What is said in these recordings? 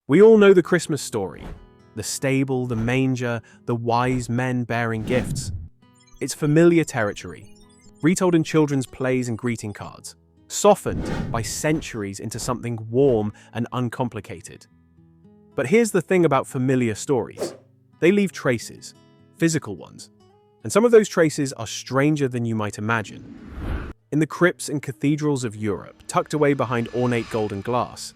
We all know the Christmas story. The stable, the manger, the wise men bearing gifts. It's familiar territory, retold in children's plays and greeting cards, softened by centuries into something warm and uncomplicated. But here's the thing about familiar stories. They leave traces, physical ones. And some of those traces are stranger than you might imagine. In the crypts and cathedrals of Europe, tucked away behind ornate golden glass,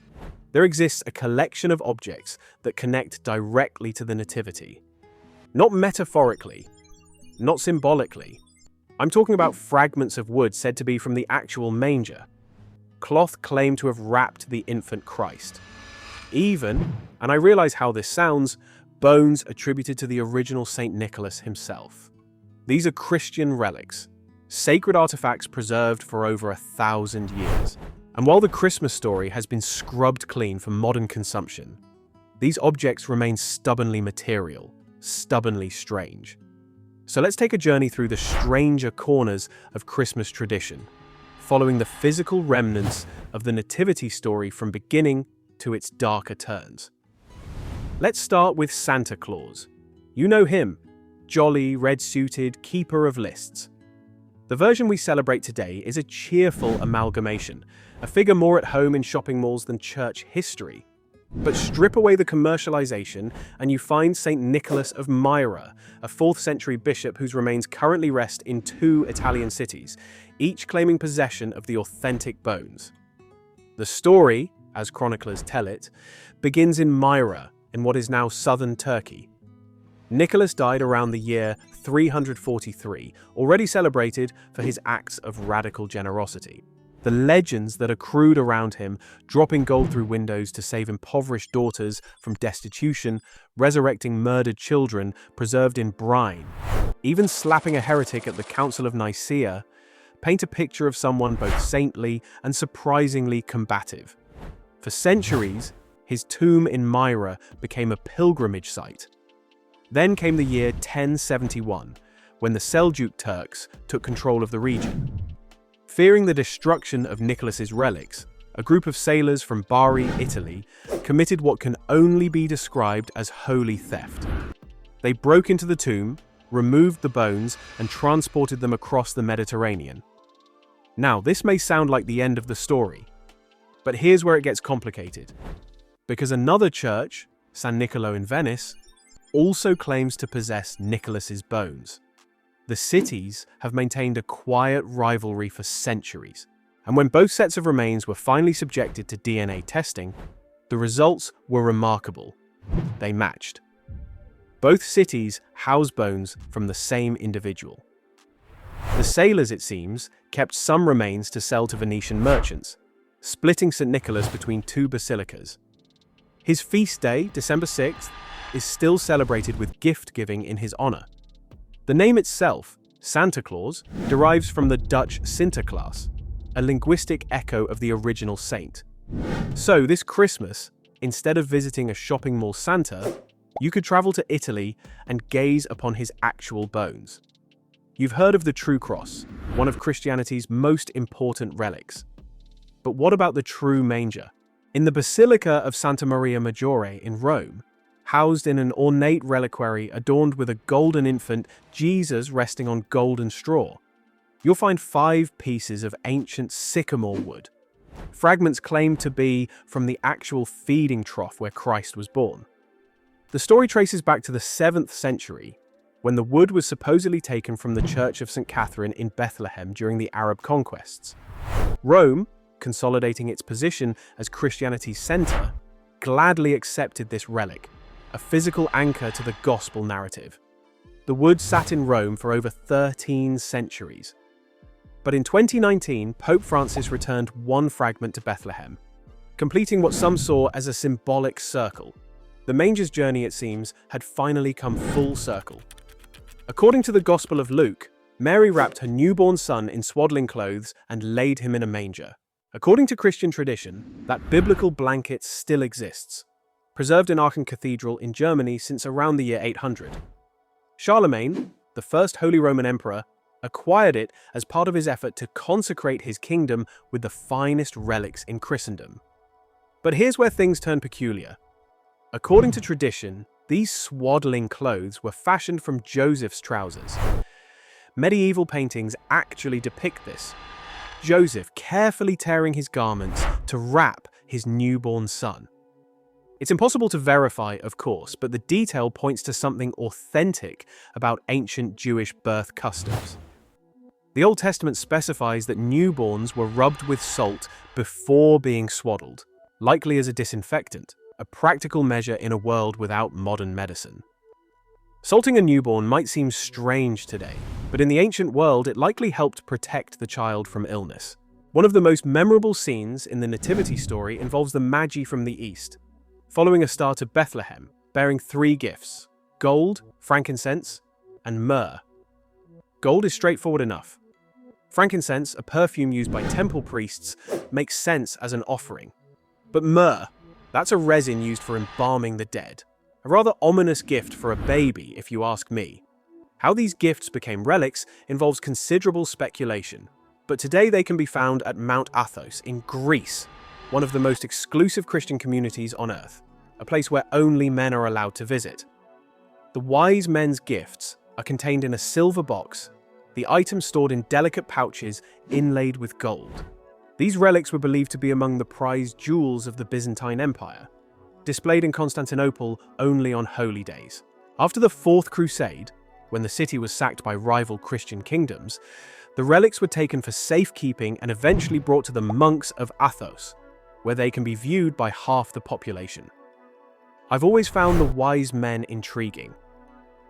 there exists a collection of objects that connect directly to the Nativity. Not metaphorically, not symbolically. I'm talking about fragments of wood said to be from the actual manger, cloth claimed to have wrapped the infant Christ. Even, and I realize how this sounds, bones attributed to the original Saint Nicholas himself. These are Christian relics, sacred artifacts preserved for over 1,000 years. And while the Christmas story has been scrubbed clean for modern consumption, these objects remain stubbornly material, stubbornly strange. So let's take a journey through the stranger corners of Christmas tradition, following the physical remnants of the Nativity story from beginning to its darker turns. Let's start with Santa Claus. You know him, jolly, red-suited, keeper of lists. The version we celebrate today is a cheerful amalgamation, a figure more at home in shopping malls than church history. But strip away the commercialization and you find St. Nicholas of Myra, a 4th century bishop whose remains currently rest in 2 Italian cities, each claiming possession of the authentic bones. The story, as chroniclers tell it, begins in Myra, in what is now southern Turkey. Nicholas died around the year 343, already celebrated for his acts of radical generosity. The legends that accrued around him, dropping gold through windows to save impoverished daughters from destitution, resurrecting murdered children preserved in brine, even slapping a heretic at the Council of Nicaea, paint a picture of someone both saintly and surprisingly combative. For centuries, his tomb in Myra became a pilgrimage site. Then came the year 1071, when the Seljuk Turks took control of the region. Fearing the destruction of Nicholas's relics, a group of sailors from Bari, Italy, committed what can only be described as holy theft. They broke into the tomb, removed the bones, and transported them across the Mediterranean. Now, this may sound like the end of the story, but here's where it gets complicated. Because another church, San Niccolò in Venice, also claims to possess Nicholas's bones. The cities have maintained a quiet rivalry for centuries, and when both sets of remains were finally subjected to DNA testing, the results were remarkable. They matched. Both cities house bones from the same individual. The sailors, it seems, kept some remains to sell to Venetian merchants, splitting St. Nicholas between 2 basilicas. His feast day, December 6th, is still celebrated with gift-giving in his honor. The name itself, Santa Claus, derives from the Dutch Sinterklaas, a linguistic echo of the original saint. So this Christmas, instead of visiting a shopping mall Santa, you could travel to Italy and gaze upon his actual bones. You've heard of the True Cross, one of Christianity's most important relics. But what about the true manger? In the Basilica of Santa Maria Maggiore in Rome, housed in an ornate reliquary adorned with a golden infant, Jesus resting on golden straw, you'll find 5 pieces of ancient sycamore wood. Fragments claimed to be from the actual feeding trough where Christ was born. The story traces back to the 7th century, when the wood was supposedly taken from the Church of St. Catherine in Bethlehem during the Arab conquests. Rome, consolidating its position as Christianity's center, gladly accepted this relic, a physical anchor to the gospel narrative. The wood sat in Rome for over 13 centuries. But in 2019, Pope Francis returned 1 fragment to Bethlehem, completing what some saw as a symbolic circle. The manger's journey, it seems, had finally come full circle. According to the Gospel of Luke, Mary wrapped her newborn son in swaddling clothes and laid him in a manger. According to Christian tradition, that biblical blanket still exists, preserved in Aachen Cathedral in Germany since around the year 800. Charlemagne, the first Holy Roman Emperor, acquired it as part of his effort to consecrate his kingdom with the finest relics in Christendom. But here's where things turn peculiar. According to tradition, these swaddling clothes were fashioned from Joseph's trousers. Medieval paintings actually depict this. Joseph carefully tearing his garments to wrap his newborn son. It's impossible to verify, of course, but the detail points to something authentic about ancient Jewish birth customs. The Old Testament specifies that newborns were rubbed with salt before being swaddled, likely as a disinfectant, a practical measure in a world without modern medicine. Salting a newborn might seem strange today, but in the ancient world it likely helped protect the child from illness. One of the most memorable scenes in the Nativity story involves the Magi from the east, following a star to Bethlehem, bearing 3 gifts: gold, frankincense, and myrrh. Gold is straightforward enough. Frankincense, a perfume used by temple priests, makes sense as an offering. But myrrh, that's a resin used for embalming the dead. A rather ominous gift for a baby, if you ask me. How these gifts became relics involves considerable speculation, but today they can be found at Mount Athos in Greece, one of the most exclusive Christian communities on earth, a place where only men are allowed to visit. The wise men's gifts are contained in a silver box, the items stored in delicate pouches inlaid with gold. These relics were believed to be among the prized jewels of the Byzantine Empire, displayed in Constantinople only on holy days. After the Fourth Crusade, when the city was sacked by rival Christian kingdoms, the relics were taken for safekeeping and eventually brought to the monks of Athos, where they can be viewed by half the population. I've always found the wise men intriguing.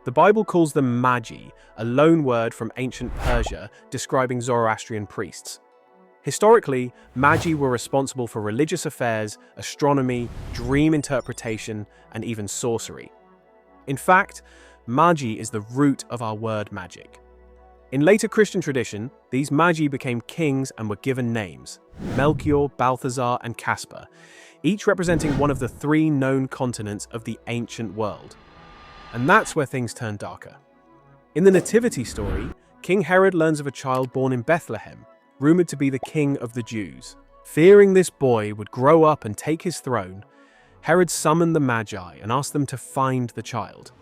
The Bible calls them magi, a loan word from ancient Persia describing Zoroastrian priests. Historically, magi were responsible for religious affairs, astronomy, dream interpretation, and even sorcery. In fact, magi is the root of our word magic. In later Christian tradition, these magi became kings and were given names: Melchior, Balthazar, and Caspar, each representing one of the 3 known continents of the ancient world. And that's where things turn darker. In the Nativity story, King Herod learns of a child born in Bethlehem, rumored to be the king of the Jews. Fearing this boy would grow up and take his throne, Herod summoned the Magi and asked them to find the child.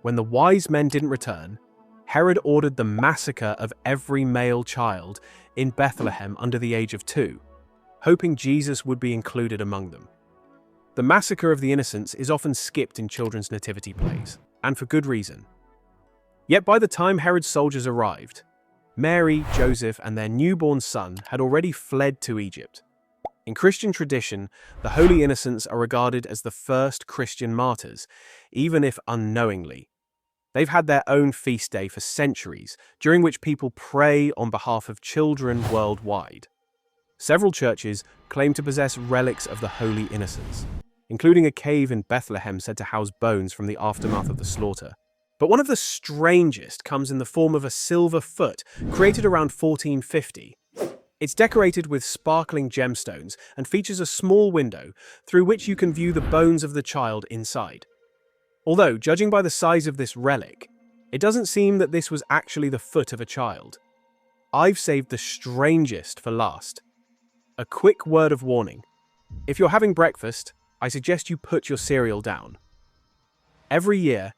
When the wise men didn't return, Herod ordered the massacre of every male child in Bethlehem under the age of 2, hoping Jesus would be included among them. The massacre of the innocents is often skipped in children's nativity plays, and for good reason. Yet by the time Herod's soldiers arrived, Mary, Joseph, and their newborn son had already fled to Egypt. In Christian tradition, the holy innocents are regarded as the first Christian martyrs, even if unknowingly. They've had their own feast day for centuries, during which people pray on behalf of children worldwide. Several churches claim to possess relics of the holy innocents, including a cave in Bethlehem said to house bones from the aftermath of the slaughter. But one of the strangest comes in the form of a silver foot, created around 1450. It's decorated with sparkling gemstones and features a small window through which you can view the bones of the child inside. Although, judging by the size of this relic, it doesn't seem that this was actually the foot of a child. I've saved the strangest for last. A quick word of warning. If you're having breakfast, I suggest you put your cereal down. Every year,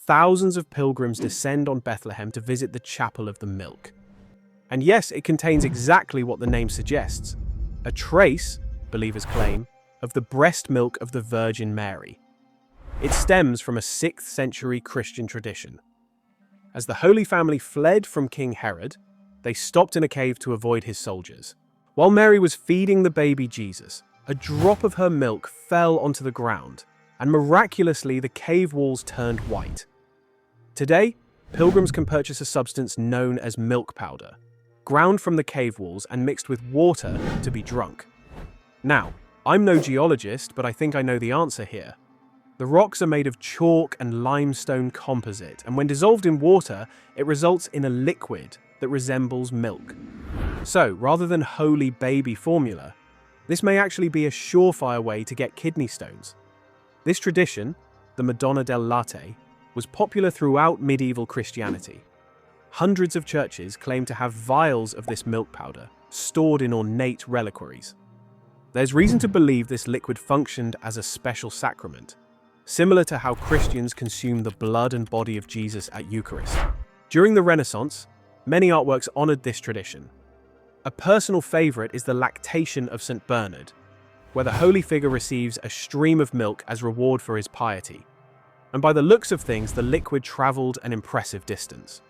thousands of pilgrims descend on Bethlehem to visit the Chapel of the Milk. And yes, it contains exactly what the name suggests, a trace, believers claim, of the breast milk of the Virgin Mary. It stems from a 6th century Christian tradition. As the Holy Family fled from King Herod, they stopped in a cave to avoid his soldiers. While Mary was feeding the baby Jesus, a drop of her milk fell onto the ground, and miraculously the cave walls turned white. Today, pilgrims can purchase a substance known as milk powder, ground from the cave walls and mixed with water to be drunk. Now, I'm no geologist, but I think I know the answer here. The rocks are made of chalk and limestone composite, and when dissolved in water, it results in a liquid that resembles milk. So, rather than holy baby formula, this may actually be a surefire way to get kidney stones. This tradition, the Madonna del Latte, was popular throughout medieval Christianity. Hundreds of churches claim to have vials of this milk powder, stored in ornate reliquaries. There's reason to believe this liquid functioned as a special sacrament, similar to how Christians consume the blood and body of Jesus at Eucharist. During the Renaissance, many artworks honored this tradition. A personal favorite is the Lactation of St. Bernard, where the holy figure receives a stream of milk as reward for his piety. And by the looks of things, the liquid traveled an impressive distance.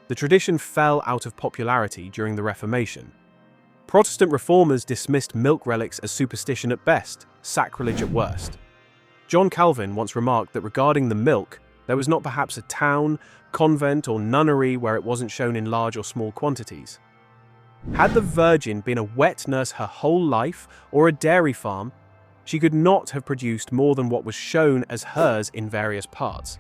The tradition fell out of popularity during the Reformation. Protestant reformers dismissed milk relics as superstition at best, sacrilege at worst. John Calvin once remarked that regarding the milk, there was not perhaps a town, convent, or nunnery where it wasn't shown in large or small quantities. Had the Virgin been a wet nurse her whole life, or a dairy farm, she could not have produced more than what was shown as hers in various parts.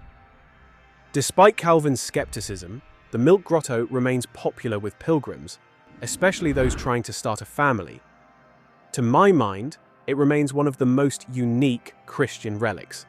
Despite Calvin's skepticism, the milk grotto remains popular with pilgrims, especially those trying to start a family. To my mind, it remains one of the most unique Christian relics.